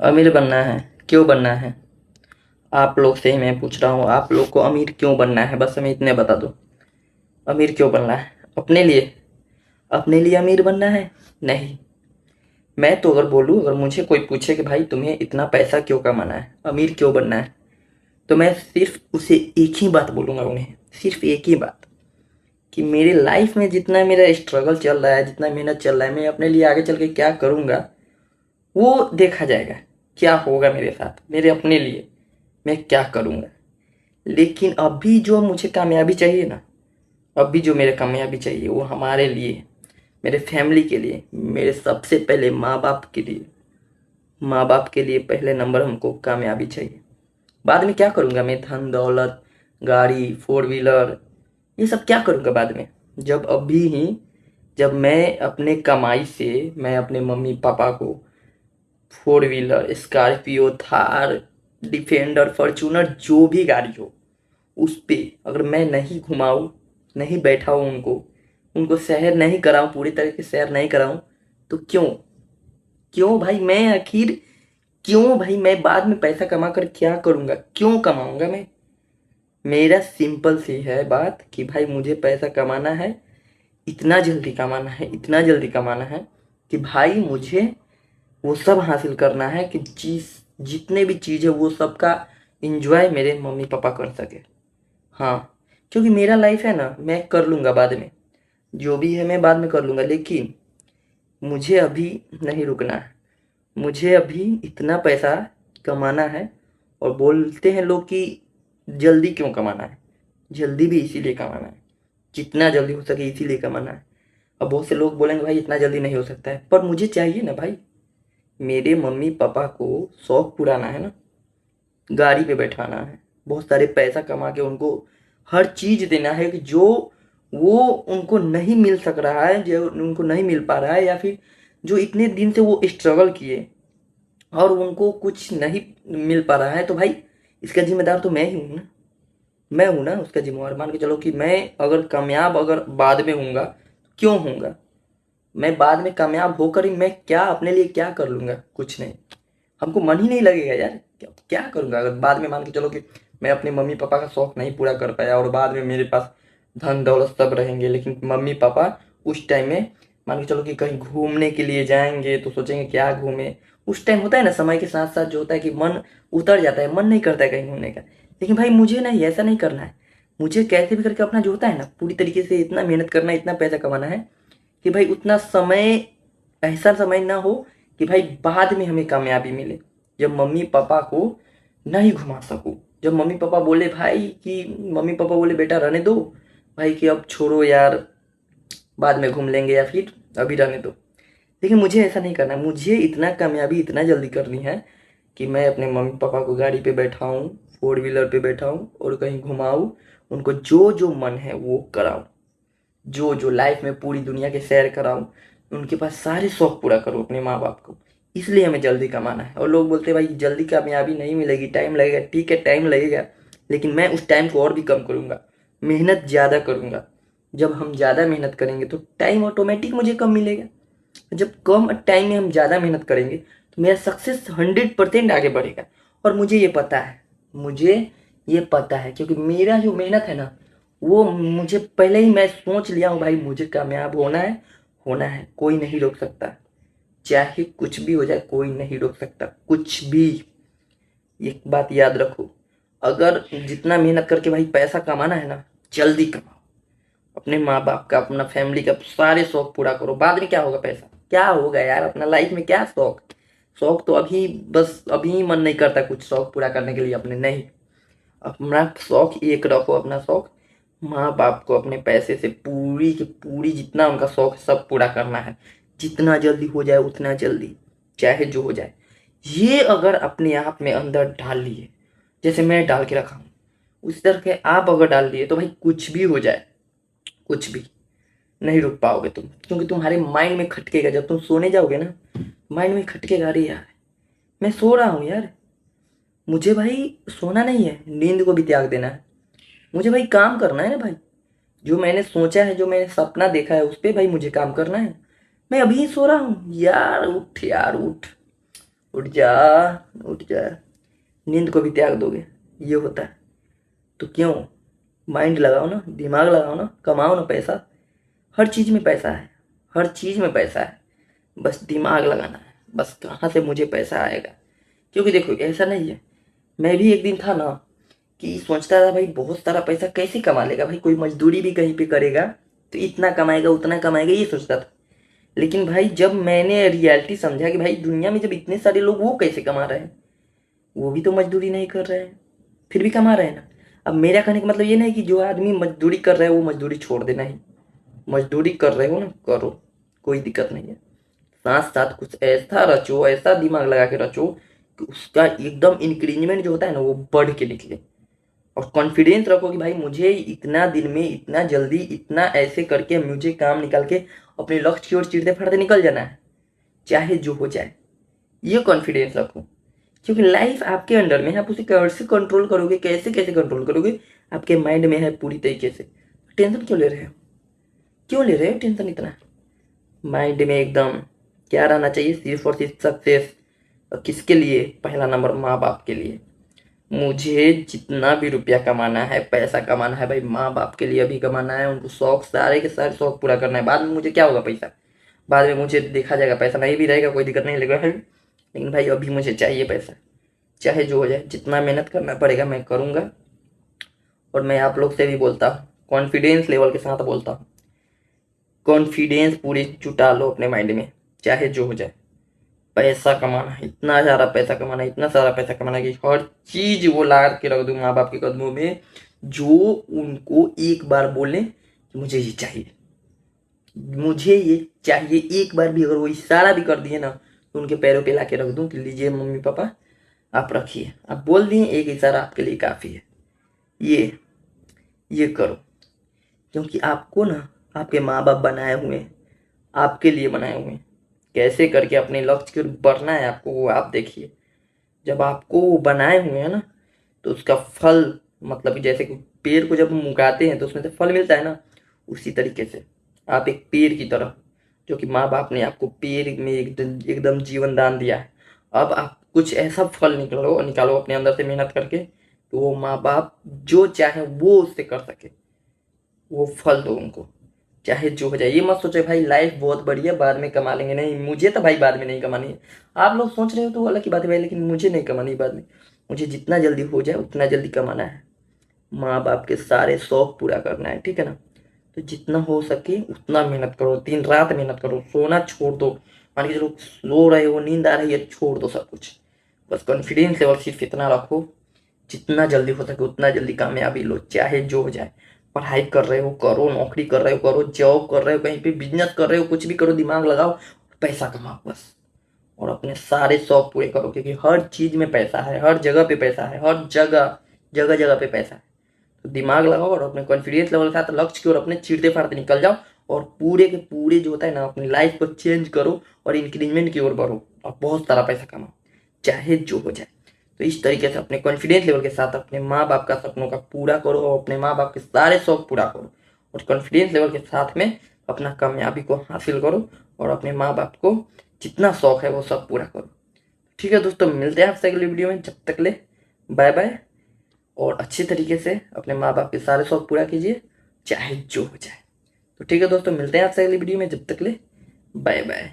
अमीर बनना है। क्यों बनना है? आप लोग से ही मैं पूछ रहा हूँ, आप लोग को अमीर क्यों बनना है? बस हमें इतने बता दो। अमीर क्यों बनना है? अपने लिए? अपने लिए अमीर बनना है? नहीं। मैं तो अगर बोलूँ, अगर मुझे कोई पूछे कि भाई तुम्हें इतना पैसा क्यों कमाना है, अमीर क्यों बनना है, तो मैं सिर्फ उसे एक ही बात बोलूँगा उन्हें। सिर्फ एक ही बात, कि मेरी लाइफ में जितना मेरा स्ट्रगल चल रहा है, जितना मेहनत चल रहा है, मैं अपने लिए आगे चल के क्या करूँगा वो देखा जाएगा। क्या होगा मेरे साथ, मेरे अपने लिए मैं क्या करूँगा। लेकिन अभी जो मुझे कामयाबी चाहिए ना, अभी जो मेरे कामयाबी चाहिए वो हमारे लिए, मेरे फैमिली के लिए, मेरे सबसे पहले माँ बाप के लिए। माँ बाप के लिए पहले नंबर हमको कामयाबी चाहिए। बाद में क्या करूँगा मैं, धन दौलत, गाड़ी, फोर व्हीलर, ये सब क्या करूँगा बाद में। जब अभी ही, जब मैं अपने कमाई से मैं अपने मम्मी पापा को four wheeler, Scorpio, Thar, defender, Fortuner, जो भी गाड़ी हो उस पे अगर मैं नहीं घुमाऊँ, नहीं बैठाऊँ उनको, उनको सैर नहीं कराऊँ, पूरी तरह से सैर नहीं कराऊँ, तो क्यों? क्यों भाई मैं आखिर, क्यों भाई मैं बाद में पैसा कमा कर क्या करूँगा, क्यों कमाऊँगा मैं? मेरा सिंपल सी है बात कि भाई मुझे पैसा कमाना है, इतना जल्दी कमाना है, इतना जल्दी कमाना है कि भाई मुझे वो सब हासिल करना है कि जितने भी चीज़ है वो सब का इंजॉय मेरे मम्मी पापा कर सके। हाँ, क्योंकि मेरा लाइफ है ना, मैं कर लूँगा बाद में, जो भी है मैं बाद में कर लूँगा, लेकिन मुझे अभी नहीं रुकना है। मुझे अभी इतना पैसा कमाना है। और बोलते हैं लोग कि जल्दी क्यों कमाना है, जल्दी भी इसीलिए कमाना है, जितना जल्दी हो सके इसीलिए कमाना है। अब बहुत से लोग बोलेंगे भाई इतना जल्दी नहीं हो सकता है, पर मुझे चाहिए ना भाई। मेरे मम्मी पापा को शौक पुराना है ना, गाड़ी पे बैठाना है, बहुत सारे पैसा कमा के उनको हर चीज देना है कि जो वो उनको नहीं मिल सक रहा है, जो उनको नहीं मिल पा रहा है, या फिर जो इतने दिन से वो स्ट्रगल किए और उनको कुछ नहीं मिल पा रहा है, तो भाई इसका जिम्मेदार तो मैं ही हूँ ना। मैं हूँ ना उसका जिम्मेवार। मान के चलो कि मैं अगर कामयाब अगर बाद में हूँगा, क्यों हूँगा? मैं बाद में कामयाब होकर ही मैं क्या अपने लिए क्या कर लूँगा? कुछ नहीं। हमको मन ही नहीं लगेगा यार, क्या क्या करूँगा अगर बाद में मान के चलो कि मैं अपने मम्मी पापा का शौक नहीं पूरा कर पाया और बाद में मेरे पास धन दौलत सब रहेंगे, लेकिन मम्मी पापा उस टाइम में मान के चलो कि कहीं घूमने के लिए जाएंगे तो सोचेंगे क्या घूमे। उस टाइम होता है ना, समय के साथ साथ जो होता है कि मन उतर जाता है, मन नहीं करता है कहीं घूमने का। लेकिन भाई मुझे नहीं, ऐसा नहीं करना है। मुझे कैसे भी करके अपना जो होता है ना, पूरी तरीके से इतना मेहनत करना है, इतना पैसा कमाना है कि भाई उतना समय, ऐसा समय ना हो कि भाई बाद में हमें कामयाबी मिले, जब मम्मी पापा को नहीं घुमा सकूं। जब मम्मी पापा बोले भाई कि, मम्मी पापा बोले बेटा रहने दो भाई, कि अब छोड़ो यार, बाद में घूम लेंगे, या फिर अभी रहने दो। लेकिन मुझे ऐसा नहीं करना है। मुझे इतना कामयाबी इतना जल्दी करनी है कि मैं अपने मम्मी पापा को गाड़ी पे बैठाऊं, फोर व्हीलर पे बैठाऊं और कहीं घुमाऊं, उनको जो जो मन है वो कराऊं, जो जो लाइफ में पूरी दुनिया के सैर कराऊं, उनके पास सारे शौक पूरा करूं अपने माँ बाप को। इसलिए हमें जल्दी कमाना है। और लोग बोलते हैं भाई जल्दी कामयाबी नहीं मिलेगी, टाइम लगेगा। ठीक है, टाइम लगेगा, लेकिन मैं उस टाइम को और भी कम करूंगा, मेहनत ज़्यादा करूंगा। जब हम ज़्यादा मेहनत करेंगे तो टाइम ऑटोमेटिक मुझे कम मिलेगा। जब कम टाइम में हम ज़्यादा मेहनत करेंगे तो मेरा सक्सेस 100% आगे बढ़ेगा। और मुझे ये पता है, मुझे ये पता है, क्योंकि मेरा जो मेहनत है ना, वो मुझे पहले ही मैं सोच लिया हूँ भाई मुझे कामयाब होना है, होना है। कोई नहीं रोक सकता, चाहे कुछ भी हो जाए, कोई नहीं रोक सकता कुछ भी। एक बात याद रखो, अगर जितना मेहनत करके भाई पैसा कमाना है ना, जल्दी कमाओ। अपने माँ बाप का, अपना फैमिली का सारे शौक पूरा करो। बाद में क्या होगा, पैसा क्या होगा यार, अपना लाइफ में क्या शौक। शौक तो अभी, बस अभी ही मन नहीं करता कुछ शौक पूरा करने के लिए अपने, नहीं। अपना शौक एक रखो, अपना शौक माँ बाप को अपने पैसे से पूरी की पूरी जितना उनका शौक है सब पूरा करना है। जितना जल्दी हो जाए उतना जल्दी, चाहे जो हो जाए। ये अगर अपने आप में अंदर डाल लिए, जैसे मैं डाल के रखा हूँ, उस तरह के आप अगर डाल दिए तो भाई कुछ भी हो जाए, कुछ भी नहीं रुक पाओगे तुम। क्योंकि तुम्हारे माइंड में खटकेगा, जब तुम सोने जाओगे ना, माइंड में खटकेगा अरे यार मैं सो रहा हूँ यार, मुझे भाई सोना नहीं है, नींद को भी त्याग देना है। मुझे भाई काम करना है ना भाई, जो मैंने सोचा है, जो मैंने सपना देखा है उस पर भाई मुझे काम करना है। मैं अभी ही सो रहा हूँ यार, उठ यार उठ। उठ जा, उठ जा, नींद को भी त्याग दोगे, ये होता है। तो क्यों, माइंड लगाओ ना, दिमाग लगाओ ना, कमाओ ना पैसा। हर चीज़ में पैसा है, हर चीज़ में पैसा है, बस दिमाग लगाना है, बस कहाँ से मुझे पैसा आएगा। क्योंकि देखो ऐसा नहीं है, मैं भी एक दिन था ना कि सोचता था भाई बहुत सारा पैसा कैसे कमा लेगा भाई, कोई मजदूरी भी कहीं पे करेगा तो इतना कमाएगा उतना कमाएगा, ये सोचता था। लेकिन भाई जब मैंने रियलिटी समझा कि भाई दुनिया में जब इतने सारे लोग वो कैसे कमा रहे हैं, वो भी तो मजदूरी नहीं कर रहे हैं, फिर भी कमा रहे हैं ना। अब मेरा कहने का मतलब ये नहीं कि जो आदमी मजदूरी कर रहा है वो मजदूरी छोड़ देना ही, मजदूरी कर रहे हो ना करो, कोई दिक्कत नहीं है। साथ साथ कुछ ऐसा रचो, ऐसा दिमाग लगा के रचो कि उसका एकदम इंक्रीजमेंट जो होता है ना वो बढ़ के निकले। और कॉन्फिडेंस रखो कि भाई मुझे इतना दिन में इतना जल्दी इतना ऐसे करके मुझे काम निकाल के अपने लक्ष्य की ओर चिड़ते फड़ते निकल जाना है, चाहे जो हो जाए। ये कॉन्फिडेंस रखो, क्योंकि लाइफ आपके अंडर में है, आप उसे कैसे कंट्रोल करोगे, कैसे कैसे कंट्रोल करोगे, आपके माइंड में है पूरी तरीके से। टेंशन क्यों ले रहे हो, क्यों ले रहे हो टेंशन इतना। माइंड में एकदम क्या रहना चाहिए, सिर्फ और सिर्फ सक्सेस। किसके लिए, पहला नंबर माँ बाप के लिए। मुझे जितना भी रुपया कमाना है, पैसा कमाना है भाई, माँ बाप के लिए अभी कमाना है, उनको शौक सारे के सारे शौक पूरा करना है। बाद में मुझे क्या होगा पैसा, बाद में मुझे देखा जाएगा, पैसा नहीं भी रहेगा कोई दिक्कत नहीं लगेगा है, लेकिन भाई अभी मुझे चाहिए पैसा, चाहे जो हो जाए, जितना मेहनत करना पड़ेगा मैं करूँगा। और मैं आप लोग से भी बोलता हूँ, कॉन्फिडेंस लेवल के साथ बोलता हूँ, कॉन्फिडेंस पूरी जुटा लो अपने माइंड में, चाहे जो हो जाए। पैसा कमाना है, इतना सारा पैसा कमाना है, इतना सारा पैसा कमाना है कि हर चीज वो ला के रख दूं माँ बाप के कदमों में, जो उनको एक बार बोले कि मुझे ये चाहिए, मुझे ये चाहिए, एक बार भी अगर वो इशारा भी कर दिए ना तो उनके पैरों पे ला के रख दूं कि लीजिए मम्मी पापा आप रखिए, आप बोल दिए एक इशारा आपके लिए काफी है। ये ये करो, क्योंकि आपको ना आपके माँ बाप बनाए हुए हैं, आपके लिए बनाए हुए हैं। कैसे करके अपने लक्ष्य की ओर बढ़ना है आपको, वो आप देखिए। जब आपको वो बनाए हुए हैं ना तो उसका फल, मतलब कि जैसे कि पेड़ को जब हम उगाते हैं तो उसमें से फल मिलता है ना, उसी तरीके से आप एक पेड़ की तरह, जो कि माँ बाप ने आपको पेड़ में एकदम एकदम जीवन दान दिया है, अब आप कुछ ऐसा फल निकालो निकालो अपने अंदर से मेहनत करके, तो वो माँ बाप जो चाहे वो उससे कर सके, वो फल दो उनको, चाहे जो हो जाए। ये मत सोचो भाई लाइफ बहुत बड़ी है बाद में कमा लेंगे, नहीं, मुझे तो भाई बाद में नहीं कमानी है। आप लोग सोच रहे हो तो वो अलग की बात है भाई, लेकिन मुझे नहीं कमानी बाद में, मुझे जितना जल्दी हो जाए उतना जल्दी कमाना है, माँ बाप के सारे शौक पूरा करना है, ठीक है ना। तो जितना हो सके उतना मेहनत करो, दिन रात मेहनत करो, सोना छोड़ दो। मान के चलो सो रहे हो, नींद आ रही है, छोड़ दो सब कुछ, बस कॉन्फिडेंस लेवल सिर्फ इतना रखो, जितना जल्दी हो सके उतना जल्दी कामयाबी लो, चाहे जो हो जाए। पढ़ाई कर रहे हो करो, नौकरी कर रहे हो करो, जॉब कर रहे हो, कहीं पे बिजनेस कर रहे हो, कुछ भी करो, दिमाग लगाओ, पैसा कमाओ बस। और अपने सारे शौक पूरे करो, क्योंकि हर चीज में पैसा है, हर जगह पे पैसा है, हर जगह जगह जगह पे पैसा है। तो दिमाग लगाओ और अपने कॉन्फिडेंस लेवल के साथ लक्ष्य की ओर अपने चीरते फाड़ते निकल जाओ, और पूरे के पूरे जो होता है ना अपनी लाइफ को चेंज करो और इंक्रीजमेंट की ओर बढ़ो, और बहुत सारा पैसा कमाओ, चाहे जो हो जाए। तो इस तरीके से अपने कॉन्फिडेंस लेवल के साथ अपने माँ बाप का सपनों का पूरा करो, और अपने माँ बाप के सारे शौक पूरा करो, और कॉन्फिडेंस लेवल के साथ में अपना कामयाबी को हासिल करो, और अपने माँ बाप को जितना शौक है वो सब पूरा करो। ठीक है दोस्तों, मिलते हैं आपसे अगली वीडियो में, जब तक ले बाय बाय। और अच्छी तरीके से अपने माँ बाप के सारे शौक पूरा कीजिए, चाहे जो हो जाए। तो ठीक है दोस्तों, मिलते हैं आपसे अगली वीडियो में, जब तक ले बाय बाय।